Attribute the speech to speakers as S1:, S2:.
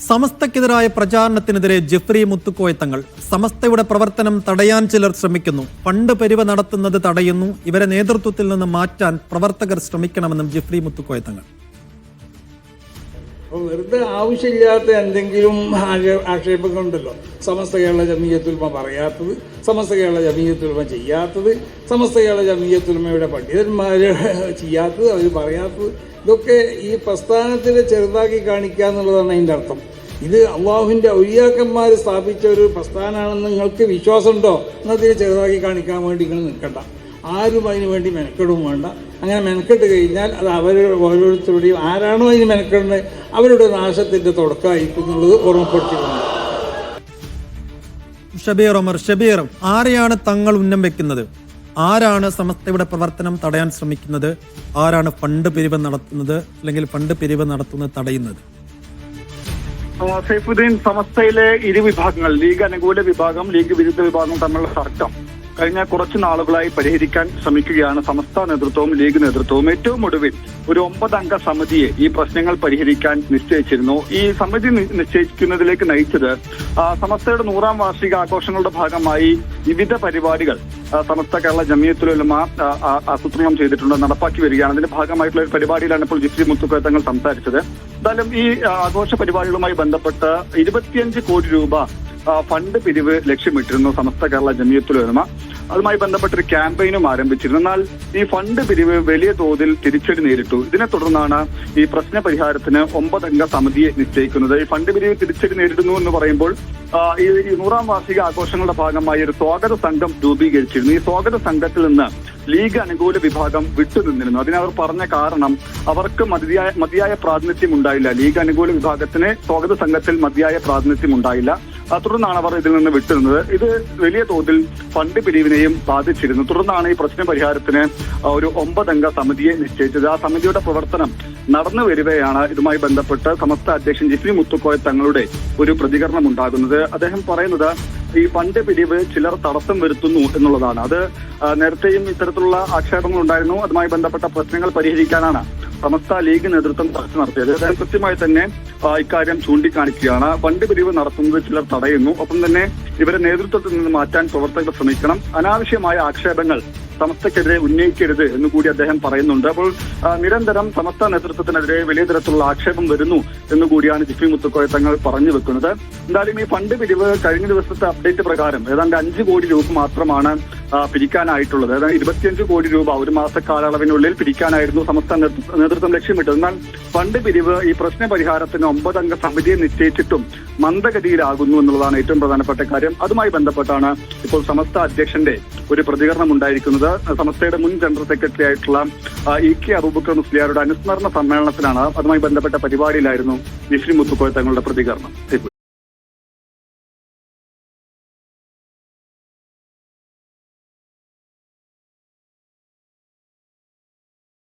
S1: സമസ്തക്കെതിരായ പ്രചാരണത്തിനെതിരെ Jeffrey Muthukoya Thangal. സമസ്തയുടെ പ്രവർത്തനം തടയാൻ ചിലർ ശ്രമിക്കുന്നു. ഫണ്ട് പിരിവ് നടത്തുന്നത് തടയുന്നു. ഇവരെ നേതൃത്വത്തിൽ നിന്ന് മാറ്റാൻ പ്രവർത്തകർ ശ്രമിക്കണമെന്നും ജെഫ്രി മുത്തുക്കോയ തങ്ങൾ.
S2: വെറുതെ ആവശ്യമില്ലാത്ത എന്തെങ്കിലും ആക്ഷേപങ്ങളുണ്ടല്ലോ. സമസ്ത കേരള ജമീയത്തുൽ ഉലമ പറയാത്തത്, സമസ്ത കേരള ജമീയത്തുൽ ഉലമ ചെയ്യാത്തത്, സമസ്ത കേരള ജമീയത്തുൽ ഉലമയുടെ പണ്ഡിതന്മാർ ചെയ്യാത്തത്, അവർ പറയാത്തത്, ഇതൊക്കെ ഈ പ്രസ്ഥാനത്തിനെ ചെറുതാക്കി കാണിക്കുക എന്നുള്ളതാണ് അതിൻ്റെ അർത്ഥം. ഇത് അള്ളാഹുവിൻ്റെ ഔലിയാക്കന്മാർ സ്ഥാപിച്ച ഒരു പ്രസ്ഥാനമാണെന്ന് നിങ്ങൾക്ക് വിശ്വാസമുണ്ടോ എന്നതിനെ ചെറുതാക്കി കാണിക്കാൻ വേണ്ടി നിങ്ങൾ നിൽക്കണ്ട. ആരും അതിനു വേണ്ടി മെനക്കെടും വേണ്ട. അങ്ങനെ മെനക്കെട്ട് കഴിഞ്ഞാൽ അത് അവരുടെ ഓരോരുത്തരുടെയും ആരാണോ അതിന് മെനക്കെടുന്നത് അവരുടെ നാശത്തിൻ്റെ തുടക്കമായിരിക്കും എന്നുള്ളത് ഓർമ്മപ്പെടുത്തിയിട്ടുണ്ട്.
S1: ഷബീർ ഒമർ, ഷബീർ, ആരെയാണ് തങ്ങൾ ഉന്നം വെക്കുന്നത്? ആരാണ് സമസ്തയുടെ പ്രവർത്തനം തടയാൻ ശ്രമിക്കുന്നത്? ആരാണ് ഫണ്ട് പിരിവ് നടത്തുന്നത്, അല്ലെങ്കിൽ ഫണ്ട് പിരിവ് നടത്തുന്നത് തടയുന്നത്?
S3: സൈഫുദ്ദീൻ, സമസ്തയിലെ ഇരുവിഭാഗങ്ങൾ, ലീഗ് അനുകൂല വിഭാഗം, ലീഗ് വിരുദ്ധ വിഭാഗം തമ്മിലുള്ള തർക്കം കഴിഞ്ഞ കുറച്ചു നാളുകളായി പരിഹരിക്കാൻ ശ്രമിക്കുകയാണ് സമസ്ത നേതൃത്വവും ലീഗ് നേതൃത്വവും. ഏറ്റവും ഒടുവിൽ ഒരു 9 അംഗ സമിതിയെ ഈ പ്രശ്നങ്ങൾ പരിഹരിക്കാൻ നിശ്ചയിച്ചിരുന്നു. ഈ സമിതി നിശ്ചയിക്കുന്നതിലേക്ക് നയിച്ചത് സമസ്തയുടെ 100ാം വാർഷിക ആഘോഷങ്ങളുടെ ഭാഗമായി വിവിധ പരിപാടികൾ സമസ്ത കേരള ജമീയത്തുൽ ഉലമ ആസൂത്രണം ചെയ്തിട്ടുണ്ട്, നടപ്പാക്കി വരികയാണ്. അതിന്റെ ഭാഗമായിട്ടുള്ള ഒരു പരിപാടിയിലാണ് ഇപ്പോൾ ജെഫ്രി മുത്തുക്കോയ തങ്ങൾ സംസാരിച്ചത്. എന്തായാലും ഈ ആഘോഷ പരിപാടികളുമായി ബന്ധപ്പെട്ട് 25 കോടി രൂപ ഫണ്ട് പിരിവ് ലക്ഷ്യമിട്ടിരുന്നു സമസ്ത കേരള ജമീയത്തുൽ ഉലമ. അതുമായി ബന്ധപ്പെട്ടൊരു ക്യാമ്പയിനും ആരംഭിച്ചിരുന്നു. എന്നാൽ ഈ ഫണ്ട് പിരിവ് വലിയ തോതിൽ തിരിച്ചടി നേരിട്ടു. ഇതിനെ തുടർന്നാണ് ഈ പ്രശ്ന പരിഹാരത്തിന് 9 അംഗ സമിതിയെ നിശ്ചയിക്കുന്നത്. ഈ ഫണ്ട് പിരിവ് തിരിച്ചടി നേരിടുന്നു എന്ന് പറയുമ്പോൾ ഈ 100ാം വാർഷിക ആഘോഷങ്ങളുടെ ഭാഗമായി ഒരു സ്വാഗത സംഘം രൂപീകരിച്ചിരുന്നു. ഈ സ്വാഗത സംഘത്തിൽ നിന്ന് ലീഗ് അനുകൂല വിഭാഗം വിട്ടുനിന്നിരുന്നു. അതിനവർ പറഞ്ഞ കാരണം അവർക്ക് മതിയായ പ്രാതിനിധ്യം ഉണ്ടായില്ല. ലീഗ് അനുകൂല വിഭാഗത്തിന് സ്വാഗത സംഘത്തിൽ മതിയായ പ്രാതിനിധ്യം ഉണ്ടായില്ല. തുടർന്നാണ് അവർ ഇതിൽ നിന്ന് വിട്ടുനിന്നത്. ഇത് വലിയ തോതിൽ ഫണ്ട് പിരിവിനെയും ബാധിച്ചിരുന്നു. തുടർന്നാണ് ഈ പ്രശ്ന പരിഹാരത്തിന് ഒരു 9 അംഗ സമിതിയെ നിശ്ചയിച്ചത്. ആ സമിതിയുടെ പ്രവർത്തനം നടന്നു വരികയാണ്. ഇതുമായി ബന്ധപ്പെട്ട് സമസ്ത അധ്യക്ഷൻ ജെഫ്രി മുത്തുക്കോയ തങ്ങളുടെ ഒരു പ്രതികരണം ഉണ്ടാകുന്നത്. അദ്ദേഹം പറയുന്നത് ഈ ഫണ്ട് പിരിവ് ചിലർ തടസ്സം വരുത്തുന്നു എന്നുള്ളതാണ്. അത് നേരത്തെയും ഇത്തരത്തിലുള്ള ആക്ഷേപങ്ങൾ ഉണ്ടായിരുന്നു. അതുമായി ബന്ധപ്പെട്ട പ്രശ്നങ്ങൾ പരിഹരിക്കാനാണ് സമസ്ത ലീഗ് നേതൃത്വം ചർച്ച നടത്തിയത്. അദ്ദേഹം കൃത്യമായി തന്നെ ഇക്കാര്യം ചൂണ്ടിക്കാണിക്കുകയാണ്. ഫണ്ട് പിരിവ് നടത്തുന്നത് ചിലർ തടയുന്നു. ഒപ്പം തന്നെ ഇവരെ നേതൃത്വത്തിൽ നിന്ന് മാറ്റാൻ പ്രവർത്തകർ ശ്രമിക്കണം. അനാവശ്യമായ ആക്ഷേപങ്ങൾ സമസ്തക്കെതിരെ ഉന്നയിക്കരുത് എന്നുകൂടി അദ്ദേഹം പറയുന്നുണ്ട്. അപ്പോൾ നിരന്തരം സമസ്ത നേതൃത്വത്തിനെതിരെ വലിയ തരത്തിലുള്ള ആക്ഷേപം വരുന്നു എന്നുകൂടിയാണ് ജെഫ്രി മുത്തുക്കോയ തങ്ങൾ പറഞ്ഞു വെക്കുന്നത്. എന്തായാലും ഈ ഫണ്ട് പിരിവ് കഴിഞ്ഞ ദിവസത്തെ അപ്ഡേറ്റ് പ്രകാരം ഏതാണ്ട് 5 കോടി രൂപ മാത്രമാണ് പിരിക്കാനായിട്ടുള്ളത്. അതായത് 25 കോടി രൂപ ഒരു മാസ കാലയളവിനുള്ളിൽ പിരിക്കാനായിരുന്നു സമസ്ത നേതൃത്വം ലക്ഷ്യമിട്ടത്. എന്നാൽ ഫണ്ട് പിരിവ് ഈ പ്രശ്ന പരിഹാരത്തിന് 9 അംഗ സമിതിയെ നിശ്ചയിച്ചിട്ടും മന്ദഗതിയിലാകുന്നു എന്നുള്ളതാണ് ഏറ്റവും പ്രധാനപ്പെട്ട കാര്യം. അതുമായി ബന്ധപ്പെട്ടാണ് ഇപ്പോൾ സമസ്ത അധ്യക്ഷന്റെ ഒരു പ്രതികരണം ഉണ്ടായിരിക്കുന്നത്. സമസ്തയുടെ മുൻ ജനറൽ സെക്രട്ടറി ആയിട്ടുള്ള EK അബൂബക്കർ മുസ്ലിയാരുടെ അനുസ്മരണ സമ്മേളനത്തിലാണ്, അതുമായി ബന്ധപ്പെട്ട പരിപാടിയിലായിരുന്നു ജെഫ്രി മുത്തുക്കോയ തങ്ങളുടെ പ്രതികരണം.